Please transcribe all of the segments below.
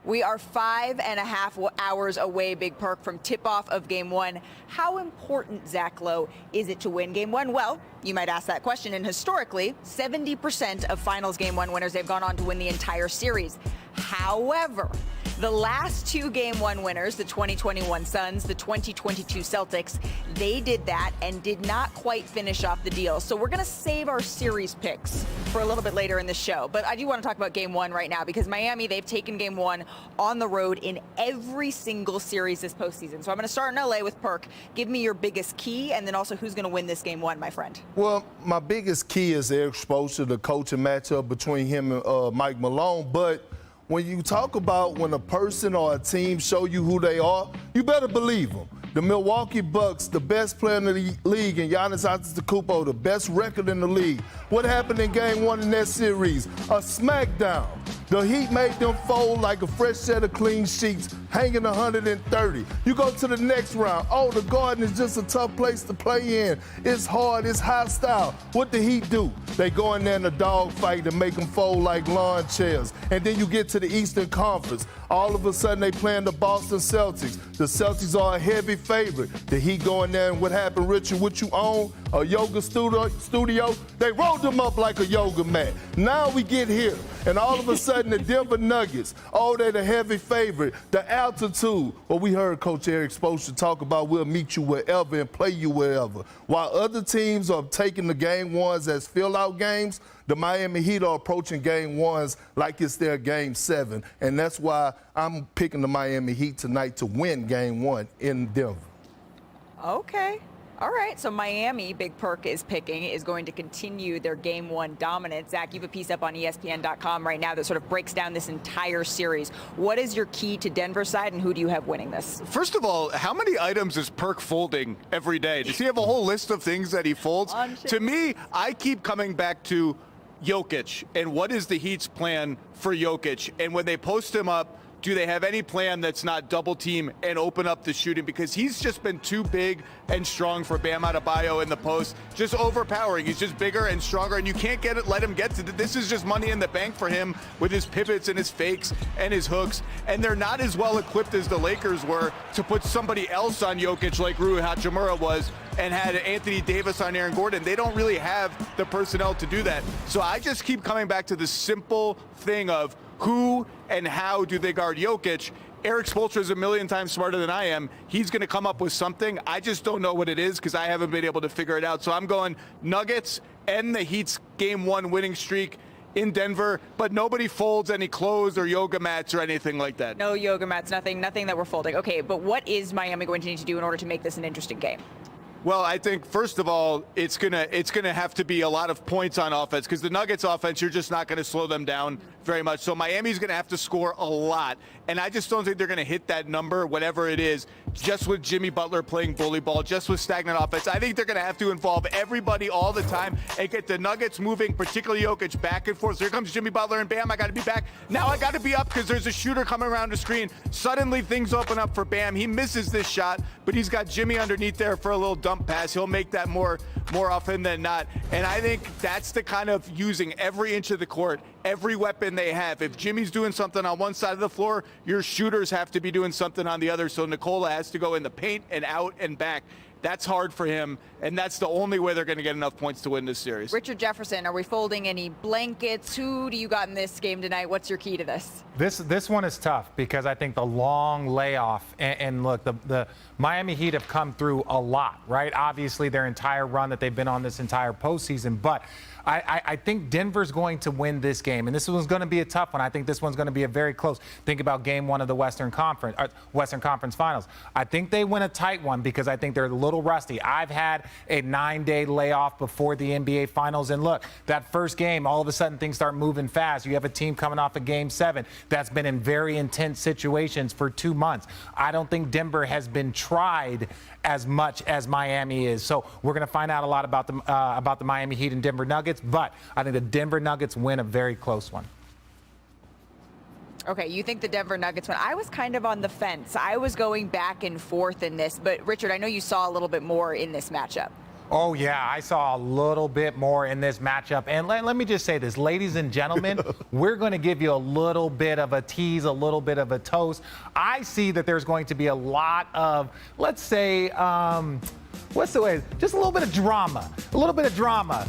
We are 5.5 hours away, Big Perk, from tip-off of Game 1. How important, Zach Lowe, is it to win Game 1? Well, you might ask that question, and historically, 70% of Finals Game 1 winners, they've gone on to win the entire series. However, the last two Game 1 winners, the 2021 Suns, the 2022 Celtics, they did that and did not quite finish off the deal. So we're going to save our series picks for a little bit later in the show. But I do want to talk about Game 1 right now because Miami, they've taken Game 1 on the road in every single series this postseason. So I'm going to start in LA with Perk. Give me your biggest key and then also who's going to win this Game 1, my friend. Well, my biggest key is their exposure, the coaching matchup between him and Mike Malone. But when you talk about when a person or a team show you who they are, you better believe them. The Milwaukee Bucks, the best player in the league, and Giannis Antetokounmpo, the best record in the league. What happened in Game 1 in that series? A smackdown. The Heat made them fold like a fresh set of clean sheets, hanging 130. You go to the next round. Oh, the Garden is just a tough place to play in. It's hard. It's hostile. What the Heat do? They go in there in a dogfight and make them fold like lawn chairs. And then you get to the Eastern Conference. All of a sudden, they playing the Boston Celtics. The Celtics are a heavy favorite. The Heat go in there, and what happened, Richard? What you own? A yoga studio? They rolled them up like a yoga mat. Now we get here, and all of a sudden, the Denver Nuggets, oh, they're the heavy favorite. The altitude, well, we heard Coach Eric Spoelstra talk about we'll meet you wherever and play you wherever. While other teams are taking the Game 1s as fill-out games, the Miami Heat are approaching Game 1s like it's their Game 7, and that's why I'm picking the Miami Heat tonight to win Game 1 in Denver. Okay. All right, so Miami, Big Perk is picking, is going to continue their Game 1 dominance. Zach, you have a piece up on ESPN.com right now that sort of breaks down this entire series. What is your key to Denver's side, and who do you have winning this? First of all, how many items is Perk folding every day? Does he have a whole list of things that he folds? To me, I keep coming back to Jokic, and what is the Heat's plan for Jokic? And when they post him up, do they have any plan that's not double team and open up the shooting? Because he's just been too big and strong for Bam Adebayo in the post, just overpowering. He's just bigger and stronger, and you can't let him get to this. Is just money in the bank for him with his pivots and his fakes and his hooks. And they're not as well equipped as the Lakers were to put somebody else on Jokic like Rui Hachimura was and had Anthony Davis on Aaron Gordon. They don't really have the personnel to do that. So I just keep coming back to the simple thing of who and how do they guard Jokic. Eric Spoelstra is a million times smarter than I am. He's going to come up with something. I just don't know what it is because I haven't been able to figure it out. So I'm going Nuggets and the Heat's Game 1 winning streak in Denver, but nobody folds any clothes or yoga mats or anything like that. No yoga mats, nothing that we're folding. Okay, but what is Miami going to need to do in order to make this an interesting game? Well, I think, first of all, it's gonna have to be a lot of points on offense because the Nuggets offense, you're just not going to slow them down very much. So Miami's going to have to score a lot. And I just don't think they're going to hit that number, whatever it is, just with Jimmy Butler playing bully ball, just with stagnant offense. I think they're going to have to involve everybody all the time and get the Nuggets moving, particularly Jokic, back and forth. So here comes Jimmy Butler, and Bam, I got to be back. Now I got to be up because there's a shooter coming around the screen. Suddenly things open up for Bam. He misses this shot, but he's got Jimmy underneath there for a little dump pass. He'll make that more often than not. And I think that's the kind of using every inch of the court, every weapon they have. If Jimmy's doing something on one side of the floor, your shooters have to be doing something on the other. So Nikola has to go in the paint and out and back. That's hard for him, and that's the only way they're going to get enough points to win this series. Richard Jefferson, are we folding any blankets? Who do you got in this game tonight? What's your key to this? This one is tough because I think the long layoff, and look, the Miami Heat have come through a lot, right? Obviously, their entire run that they've been on this entire postseason, but I think Denver's going to win this game, and this one's going to be a tough one. I think this one's going to be a very close. Think about Game 1 of the Western Conference Finals. I think they win a tight one because I think they're a little rusty. I've had a 9-day layoff before the NBA Finals, and look, that first game, all of a sudden things start moving fast. You have a team coming off of Game 7 that's been in very intense situations for 2 months. I don't think Denver has been tried as much as Miami is. So we're going to find out a lot about the Miami Heat and Denver Nuggets, but I think the Denver Nuggets win a very close one. Okay, you think the Denver Nuggets win. I was kind of on the fence. I was going back and forth in this, but Richard, I know you saw a little bit more in this matchup. Oh, yeah, I saw a little bit more in this matchup. And let me just say this, ladies and gentlemen, we're going to give you a little bit of a tease, a little bit of a toast. I see that there's going to be a lot of, let's say, what's the way? Just a little bit of drama, a little bit of drama.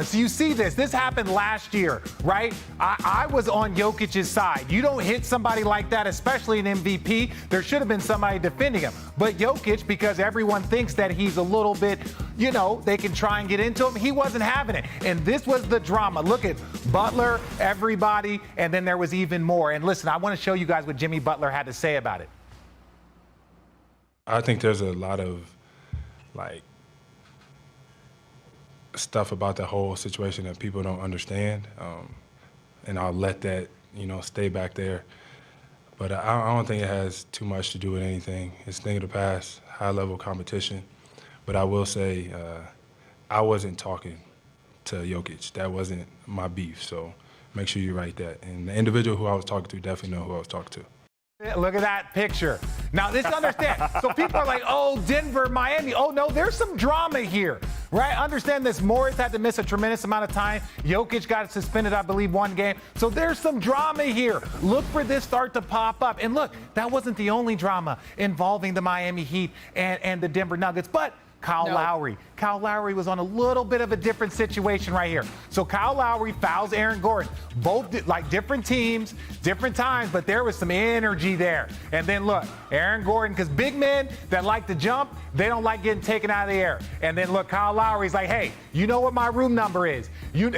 So you see this happened last year, right? I was on Jokic's side. You don't hit somebody like that, especially an MVP. There should have been somebody defending him. But Jokic, because everyone thinks that he's a little bit, they can try and get into him, he wasn't having it. And this was the drama. Look at Butler, everybody, and then there was even more. And listen, I want to show you guys what Jimmy Butler had to say about it. I think there's a lot of, stuff about the whole situation that people don't understand, and I'll let that stay back there. But I don't think it has too much to do with anything. It's a thing of the past, high-level competition. But I will say I wasn't talking to Jokic. That wasn't my beef. So make sure you write that. And the individual who I was talking to definitely know who I was talking to. Look at that picture. Now, this understand. So people are like, oh, Denver, Miami. Oh, no, there's some drama here, right? Understand this. Morris had to miss a tremendous amount of time. Jokic got suspended, I believe, 1 game. So there's some drama here. Look for this start to pop up. And look, that wasn't the only drama involving the Miami Heat and the Denver Nuggets. But Kyle Lowry. Kyle Lowry was on a little bit of a different situation right here. So Kyle Lowry fouls Aaron Gordon. Both like different teams, different times, but there was some energy there. And then look, Aaron Gordon, because big men that like to jump, they don't like getting taken out of the air. And then look, Kyle Lowry's like, hey, you know what my room number is? You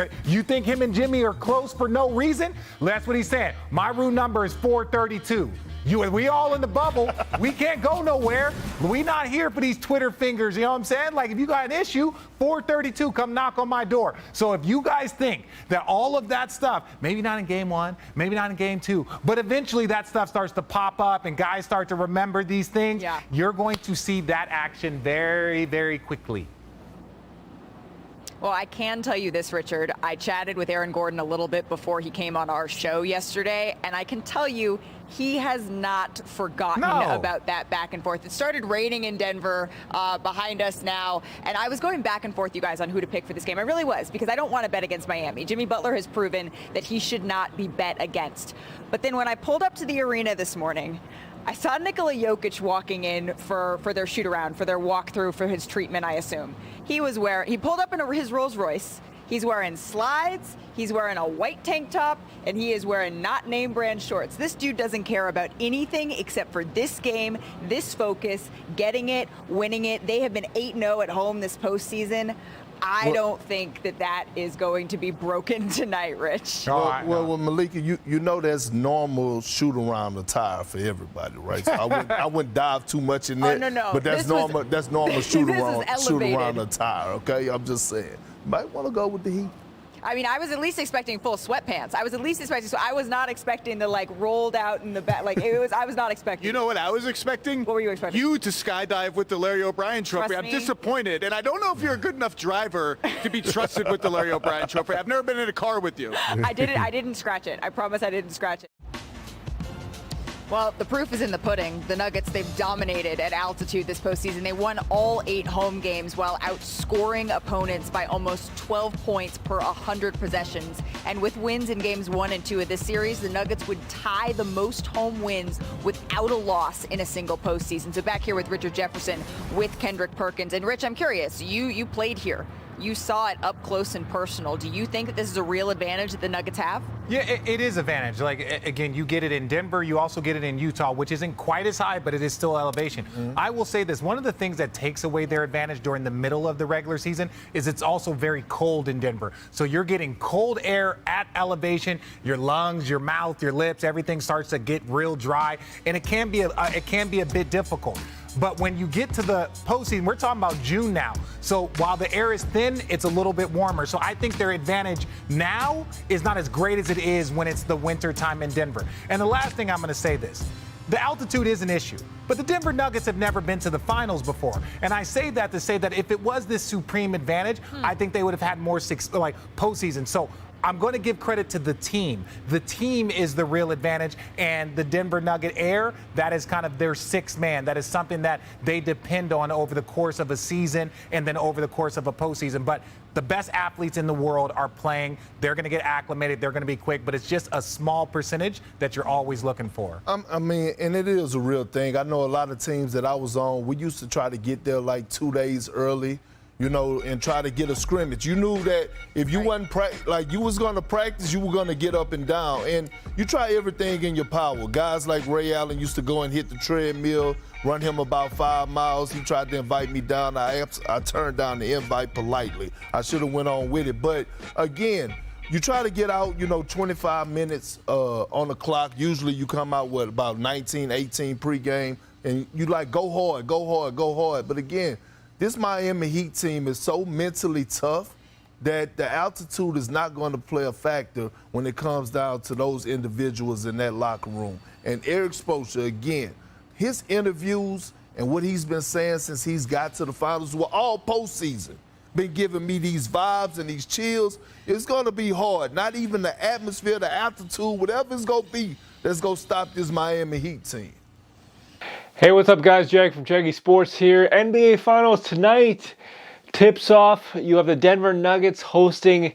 think him and Jimmy are close for no reason? That's what he's saying. My room number is 432. We all in the bubble. We can't go nowhere. We not here for these Twitter fingers. You know what I'm saying? Like, if you got an issue, 432, come knock on my door. So if you guys think that all of that stuff, maybe not in game 1, maybe not in game 2, but eventually that stuff starts to pop up and guys start to remember these things, you're going to see that action very, very quickly. Well, I can tell you this, Richard. I chatted with Aaron Gordon a little bit before he came on our show yesterday, and I can tell you he has not forgotten about that back and forth. It started raining in Denver behind us now, and I was going back and forth, you guys, on who to pick for this game. I really was, because I don't want to bet against Miami. Jimmy Butler has proven that he should not be bet against. But then when I pulled up to the arena this morning, I saw Nikola Jokic walking in for their shoot-around, for their walkthrough, for his treatment, I assume. He pulled up in his Rolls Royce. He's wearing slides, he's wearing a white tank top, and he is wearing not name brand shorts. This dude doesn't care about anything except for this game, this focus, getting it, winning it. They have been 8-0 at home this postseason. I don't think that is going to be broken tonight, Rich. Well, Malika, you know that's normal shoot-around attire for everybody, right? So I wouldn't dive too much in that. No. But that's normal shoot-around attire, okay? I'm just saying. Might want to go with the Heat. I mean, I was at least expecting full sweatpants. So I was not expecting the rolled out in the back. I was not expecting. You know what I was expecting? What were you expecting? You to skydive with the Larry O'Brien trophy. Trust I'm me. disappointed, and I don't know if you're a good enough driver to be trusted with the Larry O'Brien trophy. I've never been in a car with you. I didn't scratch it. I promise I didn't scratch it. Well, the proof is in the pudding. The Nuggets, they've dominated at altitude this postseason. They won all 8 home games while outscoring opponents by almost 12 points per 100 possessions. And with wins in games 1 and 2 of this series, the Nuggets would tie the most home wins without a loss in a single postseason. So back here with Richard Jefferson with Kendrick Perkins. And Rich, I'm curious, you played here. You saw it up close and personal. Do you think that this is a real advantage that the Nuggets have? Yeah, it is advantage. Again, you get it in Denver. You also get it in Utah, which isn't quite as high, but it is still elevation. I will say this. One of the things that takes away their advantage during the middle of the regular season is it's also very cold in Denver. So you're getting cold air at elevation. Your lungs, your mouth, your lips, everything starts to get real dry, and it can be a bit difficult. But when you get to the postseason, we're talking about June now. So while the air is thin, it's a little bit warmer. So I think their advantage now is not as great as it is when it's the winter time in Denver. And the last thing I'm going to say this. The altitude is an issue, but the Denver Nuggets have never been to the finals before. And I say that to say that if it was this supreme advantage, I think they would have had more postseason. So I'm going to give credit to the team. The team is the real advantage, and the Denver Nugget Air, that is kind of their sixth man. That is something that they depend on over the course of a season and then over the course of a postseason. But the best athletes in the world are playing. They're going to get acclimated. They're going to be quick, but it's just a small percentage that you're always looking for. I mean, and it is a real thing. I know a lot of teams that I was on, we used to try to get there like 2 days early, you know, and try to get a scrimmage. You knew that if you wasn't like you was going to practice, you were going to get up and down. And you try everything in your power. Guys like Ray Allen used to go and hit the treadmill, run him about 5 miles. He tried to invite me down. I turned down the invite politely. I should have went on with it. But again, you try to get out, 25 minutes on the clock. Usually you come out, about 19, 18 pregame, and you like, go hard, go hard, go hard. But again, this Miami Heat team is so mentally tough that the altitude is not going to play a factor when it comes down to those individuals in that locker room. And Eric Spoelstra, again, his interviews and what he's been saying since he's got to the finals were all postseason. Been giving me these vibes and these chills. It's going to be hard. Not even the atmosphere, the altitude, whatever it's going to be that's going to stop this Miami Heat team. Hey, what's up, guys? Jack from Jaggy Sports here. NBA Finals tonight. Tips off. You have the Denver Nuggets hosting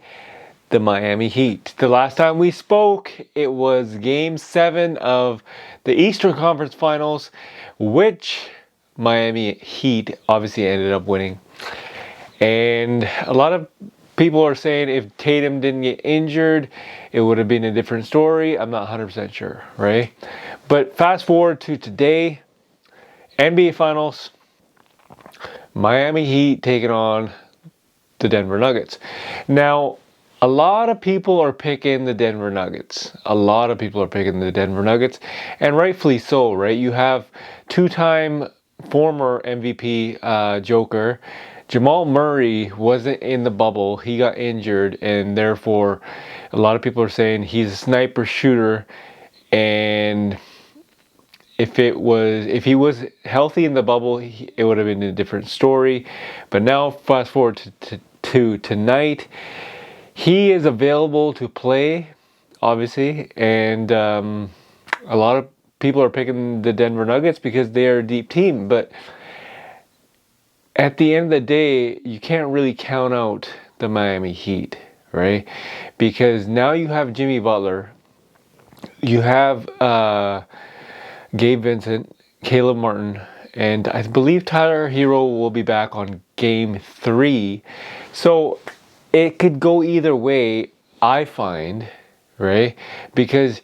the Miami Heat. The last time we spoke, it was Game 7 of the Eastern Conference Finals, which Miami Heat obviously ended up winning. And a lot of people are saying if Tatum didn't get injured, it would have been a different story. I'm not 100% sure, right? But fast forward to today, NBA Finals, Miami Heat taking on the Denver Nuggets. Now, a lot of people are picking the Denver Nuggets. A lot of people are picking the Denver Nuggets, and rightfully so, right? You have two-time former MVP Joker. Jamal Murray wasn't in the bubble. He got injured, and therefore a lot of people are saying he's a sniper shooter, and if he was healthy in the bubble, it would have been a different story. But now, fast forward to tonight, he is available to play, obviously, and a lot of people are picking the Denver Nuggets because they are a deep team. But at the end of the day, you can't really count out the Miami Heat, right? Because now you have Jimmy Butler, you have Gabe Vincent, Caleb Martin, and I believe Tyler Hero will be back on Game 3. So it could go either way, I find, right? Because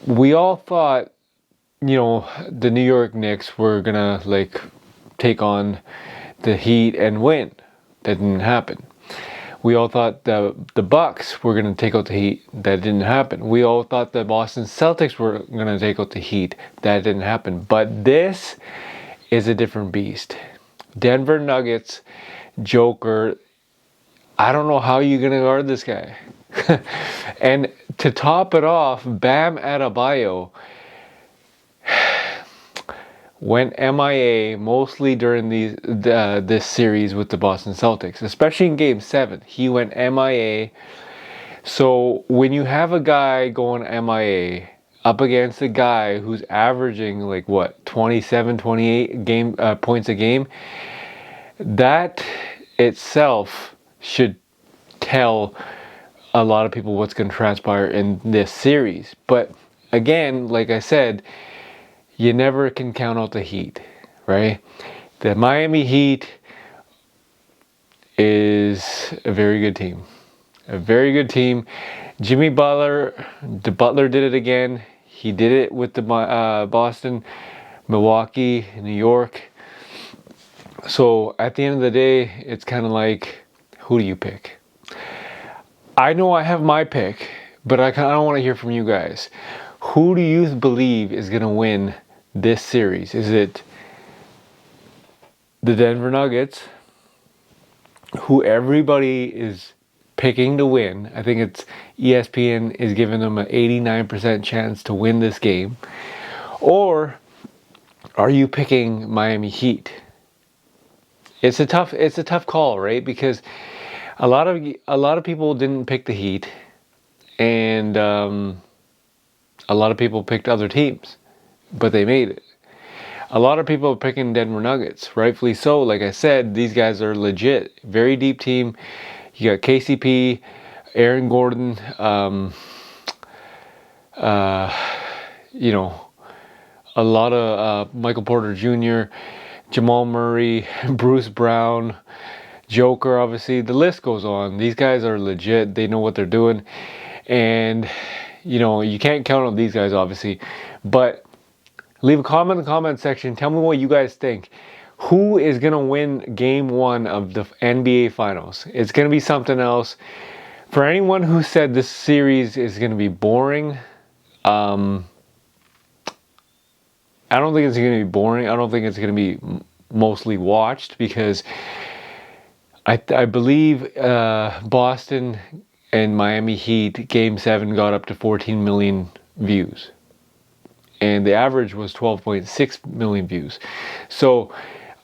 we all thought, the New York Knicks were gonna take on the Heat and win. That didn't happen. We all thought the Bucks were going to take out the Heat. That didn't happen. We all thought the Boston Celtics were going to take out the Heat. That didn't happen. But this is a different beast. Denver Nuggets, Joker. I don't know how you're going to guard this guy. And to top it off, Bam Adebayo went MIA mostly during this series with the Boston Celtics, especially in Game 7. He went MIA. So when you have a guy going MIA up against a guy who's averaging 27, 28 points a game, that itself should tell a lot of people what's going to transpire in this series. But again, like I said, you never can count out the Heat, right? The Miami Heat is a very good team. A very good team. Jimmy Butler, the Butler did it again. He did it with the Boston, Milwaukee, New York. So at the end of the day, it's kind of like, who do you pick? I know I have my pick, but I kind of want to hear from you guys. Who do you believe is going to win this series? Is it the Denver Nuggets, who everybody is picking to win? I think it's ESPN is giving them an 89% chance to win this game. Or are you picking Miami Heat? It's a tough call, right? Because a lot of people didn't pick the Heat. And a lot of people picked other teams, but they made it. A lot of people are picking Denver Nuggets, rightfully so. Like I said, these guys are legit. Very deep team. You got KCP, Aaron Gordon, you know, a lot of Michael Porter Jr., Jamal Murray, Bruce Brown, Joker, obviously. The list goes on. These guys are legit. They know what they're doing. And, you know, you can't count on these guys, obviously. But leave a comment in the comment section. Tell me what you guys think. Who is going to win game 1 of the NBA Finals? It's going to be something else. For anyone who said this series is going to be boring, I don't think it's going to be boring. I don't think it's going to be mostly watched, because I believe Boston and Miami Heat Game 7 got up to 14 million views. And the average was 12.6 million views. So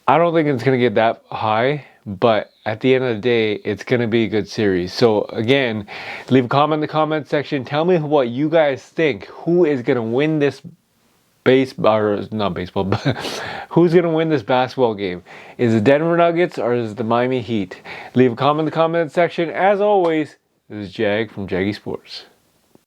I don't think it's going to get that high, but at the end of the day, it's going to be a good series. So again, leave a comment in the comment section. Tell me what you guys think. Who is going to win this not baseball, but who's going to win this basketball game? Is it Denver Nuggets or is it the Miami Heat? Leave a comment in the comment section. As always, this is Jag from Jaggy Sports.